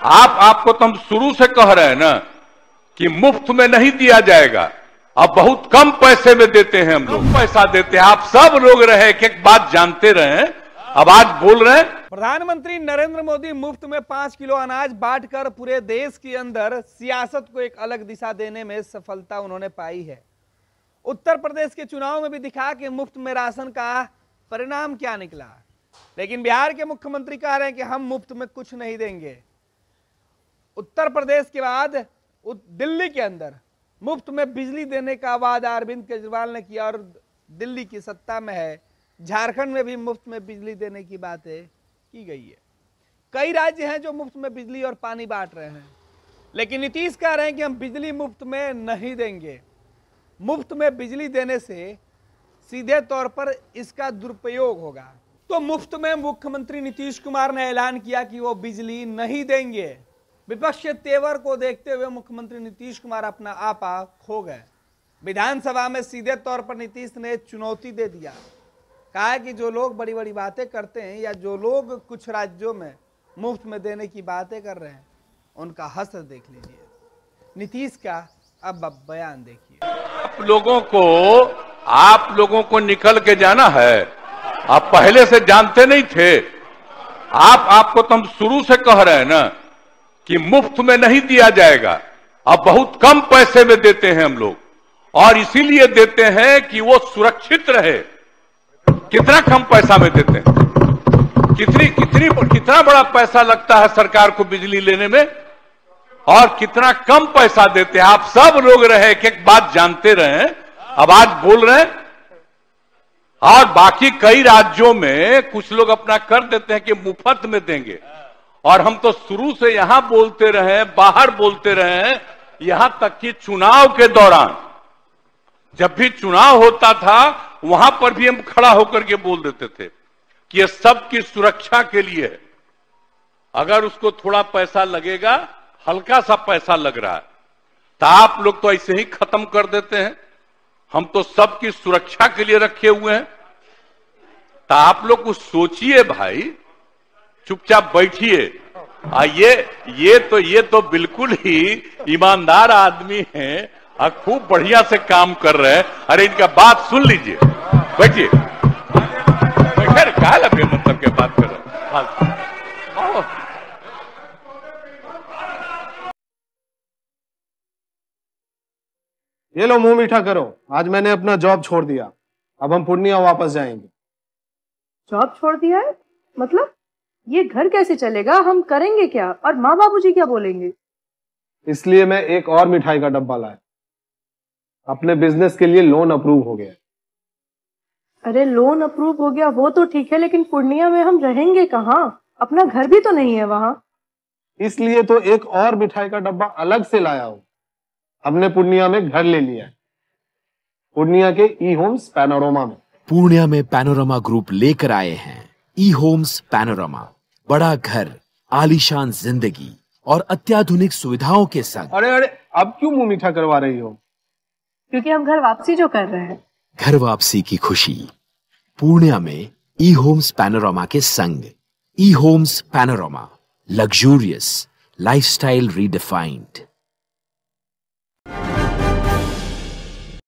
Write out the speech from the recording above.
आपको तो हम शुरू से कह रहे हैं ना कि मुफ्त में नहीं दिया जाएगा। अब बहुत कम पैसे में देते हैं, हम लोग पैसा देते हैं। आप सब लोग रहे एक बात जानते रहे, अब आज बोल रहे हैं। प्रधानमंत्री नरेंद्र मोदी मुफ्त में 5 किलो अनाज बांटकर पूरे देश के अंदर सियासत को एक अलग दिशा देने में सफलता उन्होंने पाई है। उत्तर प्रदेश के चुनाव में भी दिखा कि मुफ्त में राशन का परिणाम क्या निकला। लेकिन बिहार के मुख्यमंत्री कह रहे हैं कि हम मुफ्त में कुछ नहीं देंगे। उत्तर प्रदेश के बाद दिल्ली के अंदर मुफ्त में बिजली देने का वादा अरविंद केजरीवाल ने किया और दिल्ली की सत्ता में है। झारखंड में भी मुफ्त में बिजली देने की बातें की गई है। कई राज्य हैं जो मुफ्त में बिजली और पानी बांट रहे हैं, लेकिन नीतीश कह रहे हैं कि हम बिजली मुफ्त में नहीं देंगे। मुफ्त में बिजली देने से सीधे तौर पर इसका दुरुपयोग होगा। तो मुफ्त में मुख्यमंत्री नीतीश कुमार ने ऐलान किया कि वो बिजली नहीं देंगे। विपक्ष के तेवर को देखते हुए मुख्यमंत्री नीतीश कुमार अपना आपा खो गए। विधानसभा में सीधे तौर पर नीतीश ने चुनौती दे दिया, कहा कि जो लोग बड़ी बड़ी बातें करते हैं या जो लोग कुछ राज्यों में मुफ्त में देने की बातें कर रहे हैं उनका हश्र देख लीजिए। नीतीश का अब बयान देखिए। आप लोगों को निकल के जाना है। आप पहले से जानते नहीं थे। आपको तो हम शुरू से कह रहे हैं ना कि मुफ्त में नहीं दिया जाएगा। अब बहुत कम पैसे में देते हैं हम लोग, और इसीलिए देते हैं कि वो सुरक्षित रहे। कितना कम पैसा में देते हैं, कितना बड़ा पैसा लगता है सरकार को बिजली लेने में, और कितना कम पैसा देते हैं। आप सब लोग रहे एक बात जानते रहे, अब आज बोल रहे हैं। और बाकी कई राज्यों में कुछ लोग अपना कर देते हैं कि मुफ्त में देंगे, और हम तो शुरू से यहां बोलते रहे, बाहर बोलते रहे, यहां तक कि चुनाव के दौरान जब भी चुनाव होता था वहां पर भी हम खड़ा होकर के बोल देते थे कि ये सबकी सुरक्षा के लिए है। अगर उसको थोड़ा पैसा लगेगा, हल्का सा पैसा लग रहा है, तो आप लोग तो ऐसे ही खत्म कर देते हैं। हम तो सबकी सुरक्षा के लिए रखे हुए हैं। तो आप लोग कुछ सोचिए भाई, चुपचाप बैठिए। ये तो बिल्कुल ही ईमानदार आदमी हैं और खूब बढ़िया से काम कर रहे हैं। अरे इनका बात सुन लीजिए, बैठिए। खैर क्या लगे मतलब के बात कर रहे हैं। ये लो मुंह मीठा करो, आज मैंने अपना जॉब छोड़ दिया। अब हम पूर्णिया वापस जाएंगे। जॉब छोड़ दिया है? मतलब ये घर कैसे चलेगा? हम करेंगे क्या? और माँ बाबूजी क्या बोलेंगे? इसलिए मैं एक और मिठाई का डब्बा लाया। अपने बिजनेस के लिए लोन अप्रूव हो गया। अरे लोन अप्रूव हो गया वो तो ठीक है, लेकिन पूर्णिया में हम रहेंगे कहाँ? अपना घर भी तो नहीं है वहां। इसलिए तो एक और मिठाई का डब्बा अलग से लाया हूं। हमने पूर्णिया में घर ले लिया है, पूर्णिया के ई होम्स पैनोरमा में। पूर्णिया में पैनोरमा ग्रुप लेकर आए हैं ई होम्स पैनोरमा। बड़ा घर, आलीशान जिंदगी और अत्याधुनिक सुविधाओं के संग। अरे अब क्यों मुंह मीठा करवा रही हो? क्योंकि हम घर वापसी जो कर रहे हैं। घर वापसी की खुशी पूर्णिया में ई होम्स पैनोरमा के संग। ई homes panorama, luxurious lifestyle redefined.